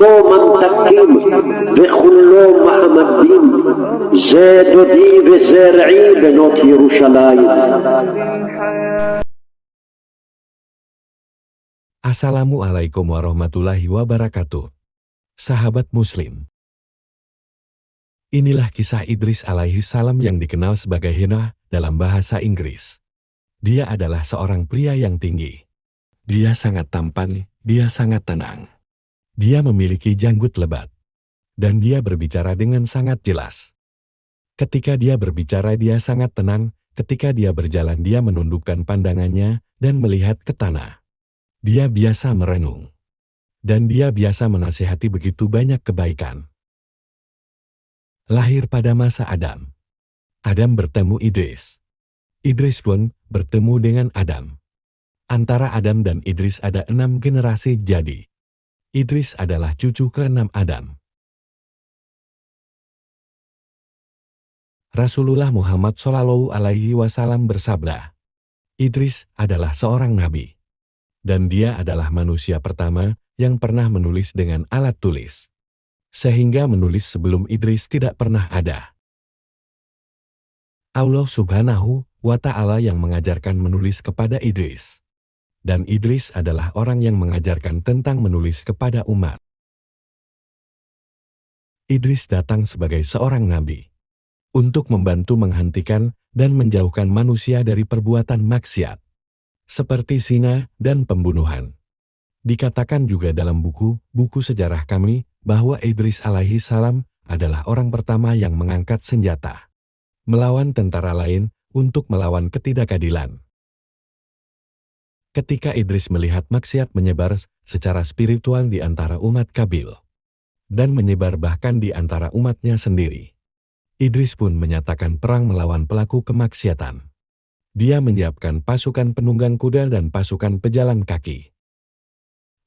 منطقیم به خلو محمدین زید و دیو زرعی به نوت یروشلایم. Assalamualaikum warahmatullahi wabarakatuh. Sahabat Muslim. Inilah kisah Idris alaihi salam yang dikenal sebagai Hina dalam bahasa Inggris. Dia adalah seorang pria yang tinggi. Dia sangat tampan, dia sangat tenang. Dia memiliki janggut lebat. Dan dia berbicara dengan sangat jelas. Ketika dia berbicara dia sangat tenang, ketika dia berjalan dia menundukkan pandangannya dan melihat ke tanah. Dia biasa merenung. Dan dia biasa menasihati begitu banyak kebaikan. Lahir pada masa Adam. Adam bertemu Idris. Idris pun bertemu dengan Adam. Antara Adam dan Idris ada 6 generasi jadi. Idris adalah cucu ke-6 Adam. Rasulullah Muhammad SAW bersabda, Idris adalah seorang nabi. Dan dia adalah manusia pertama yang pernah menulis dengan alat tulis. Sehingga menulis sebelum Idris tidak pernah ada. Allah Subhanahu wa Ta'ala yang mengajarkan menulis kepada Idris. Dan Idris adalah orang yang mengajarkan tentang menulis kepada umat. Idris datang sebagai seorang nabi. Untuk membantu menghentikan dan menjauhkan manusia dari perbuatan maksiat. Seperti zina dan pembunuhan. Dikatakan juga dalam buku sejarah kami bahwa Idris alaihi salam adalah orang pertama yang mengangkat senjata. Melawan tentara lain untuk melawan ketidakadilan. Ketika Idris melihat maksiat menyebar secara spiritual di antara umat Kabil. Dan menyebar bahkan di antara umatnya sendiri. Idris pun menyatakan perang melawan pelaku kemaksiatan. Dia menyiapkan pasukan penunggang kuda dan pasukan pejalan kaki.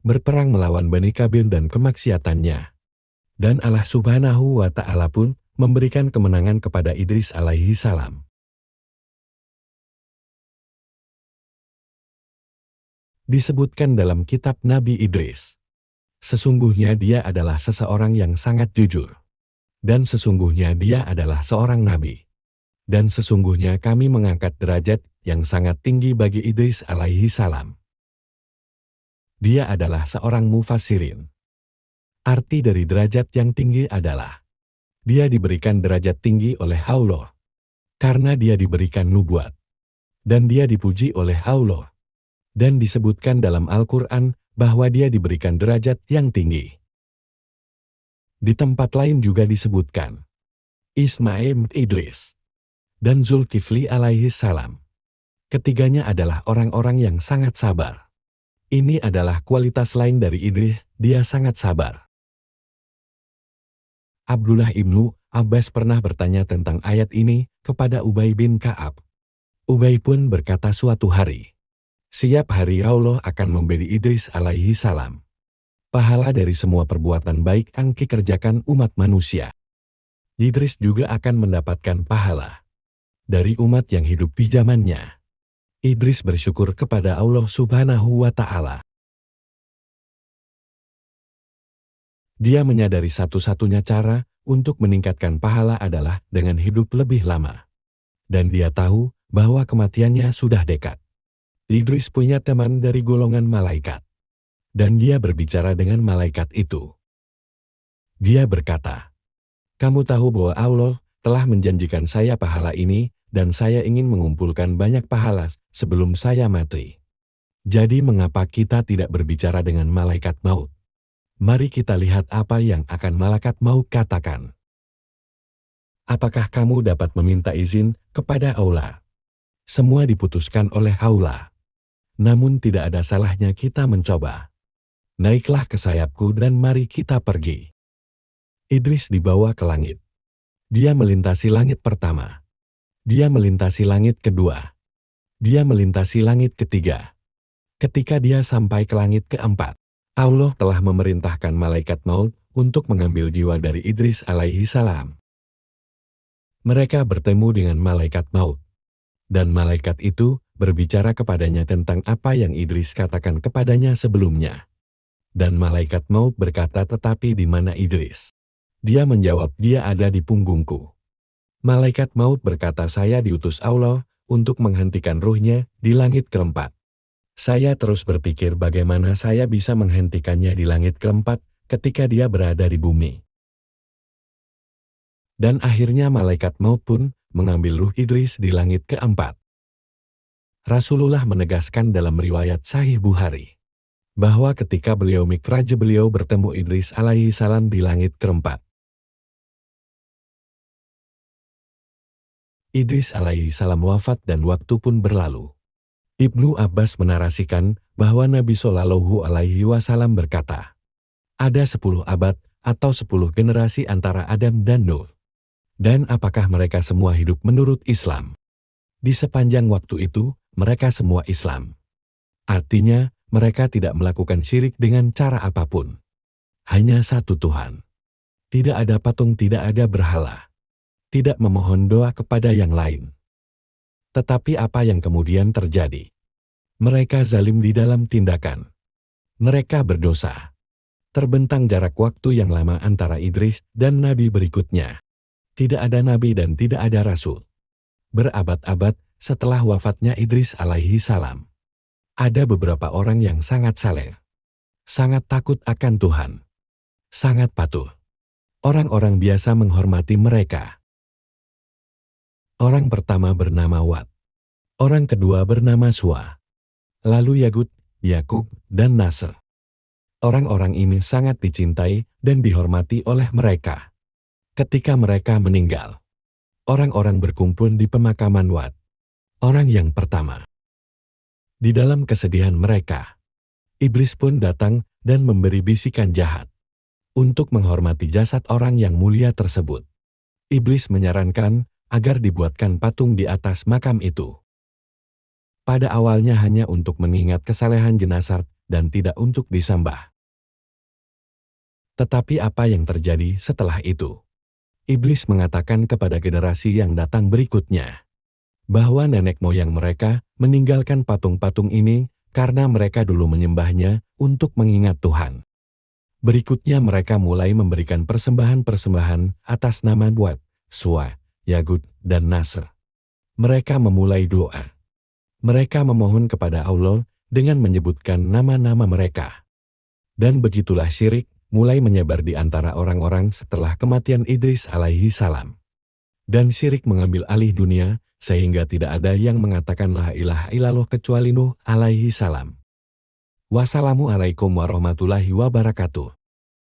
Berperang melawan Bani Kabil dan kemaksiatannya. Dan Allah Subhanahu wa Ta'ala pun memberikan kemenangan kepada Idris alaihi salam. Disebutkan dalam kitab Nabi Idris. Sesungguhnya dia adalah seseorang yang sangat jujur. Dan sesungguhnya dia adalah seorang nabi. Dan sesungguhnya kami mengangkat derajat yang sangat tinggi bagi Idris alaihi salam. Dia adalah seorang mufassirin. Arti dari derajat yang tinggi adalah, dia diberikan derajat tinggi oleh Allah. Karena dia diberikan nubuat. Dan dia dipuji oleh Allah. Dan disebutkan dalam Al-Quran bahwa dia diberikan derajat yang tinggi. Di tempat lain juga disebutkan, Ismail Idris. Dan Zulkifli alaihi salam. Ketiganya adalah orang-orang yang sangat sabar. Ini adalah kualitas lain dari Idris, dia sangat sabar. Abdullah ibnu Abbas pernah bertanya tentang ayat ini kepada Ubay bin Ka'ab. Ubay pun berkata suatu hari, siap hari Allah akan memberi Idris alaihi salam. Pahala dari semua perbuatan baik yang dikerjakan umat manusia. Idris juga akan mendapatkan pahala dari umat yang hidup di zamannya. Idris bersyukur kepada Allah Subhanahu wa Ta'ala. Dia menyadari satu-satunya cara untuk meningkatkan pahala adalah dengan hidup lebih lama. Dan dia tahu bahwa kematiannya sudah dekat. Idris punya teman dari golongan malaikat. Dan dia berbicara dengan malaikat itu. Dia berkata, kamu tahu bahwa Allah telah menjanjikan saya pahala ini, dan saya ingin mengumpulkan banyak pahala sebelum saya mati. Jadi mengapa kita tidak berbicara dengan malaikat maut? Mari kita lihat apa yang akan malaikat maut katakan. Apakah kamu dapat meminta izin kepada Allah? Semua diputuskan oleh Allah. Namun tidak ada salahnya kita mencoba. Naiklah ke sayapku dan mari kita pergi. Idris dibawa ke langit. Dia melintasi langit pertama. Dia melintasi langit kedua. Dia melintasi langit ketiga. Ketika dia sampai ke langit keempat, Allah telah memerintahkan malaikat maut untuk mengambil jiwa dari Idris alaihi salam. Mereka bertemu dengan malaikat maut. Dan malaikat itu berbicara kepadanya tentang apa yang Idris katakan kepadanya sebelumnya. Dan malaikat maut berkata, tetapi di mana Idris? Dia menjawab, dia ada di punggungku. Malaikat maut berkata, saya diutus Allah untuk menghentikan ruhnya di langit keempat. Saya terus berpikir bagaimana saya bisa menghentikannya di langit keempat ketika dia berada di bumi. Dan akhirnya malaikat maut pun mengambil ruh Idris di langit keempat. Rasulullah menegaskan dalam riwayat Sahih Bukhari bahwa ketika beliau mikraj beliau bertemu Idris alaihi salam di langit keempat. Idris alaihi salam wafat dan waktu pun berlalu. Ibnu Abbas menarasikan bahwa Nabi Shallallahu alaihi wasallam berkata, ada 10 abad atau 10 generasi antara Adam dan Nuh. Dan apakah mereka semua hidup menurut Islam? Di sepanjang waktu itu, mereka semua Islam. Artinya, mereka tidak melakukan syirik dengan cara apapun. Hanya satu Tuhan. Tidak ada patung, tidak ada berhala. Tidak memohon doa kepada yang lain. Tetapi apa yang kemudian terjadi? Mereka zalim di dalam tindakan. Mereka berdosa. Terbentang jarak waktu yang lama antara Idris dan nabi berikutnya. Tidak ada nabi dan tidak ada rasul. Berabad-abad setelah wafatnya Idris alaihi salam. Ada beberapa orang yang sangat saleh. Sangat takut akan Tuhan. Sangat patuh. Orang-orang biasa menghormati mereka. Orang pertama bernama Wat. Orang kedua bernama Suwa. Lalu Yagud, Yakub, dan Nasr. Orang-orang ini sangat dicintai dan dihormati oleh mereka. Ketika mereka meninggal, orang-orang berkumpul di pemakaman Wat. Orang yang pertama. Di dalam kesedihan mereka, iblis pun datang dan memberi bisikan jahat untuk menghormati jasad orang yang mulia tersebut. Iblis menyarankan agar dibuatkan patung di atas makam itu. Pada awalnya hanya untuk mengingat kesalehan jenazah dan tidak untuk disembah. Tetapi apa yang terjadi setelah itu? Iblis mengatakan kepada generasi yang datang berikutnya bahwa nenek moyang mereka meninggalkan patung-patung ini karena mereka dulu menyembahnya untuk mengingat Tuhan. Berikutnya mereka mulai memberikan persembahan-persembahan atas nama Wat, Suwa, Yagud, dan Nasr. Mereka memulai doa. Mereka memohon kepada Allah dengan menyebutkan nama-nama mereka. Dan begitulah syirik mulai menyebar di antara orang-orang setelah kematian Idris alaihi salam. Dan syirik mengambil alih dunia, sehingga tidak ada yang mengatakan la ilaha illallah kecuali Nuh alaihi salam. Wassalamualaikum warahmatullahi wabarakatuh.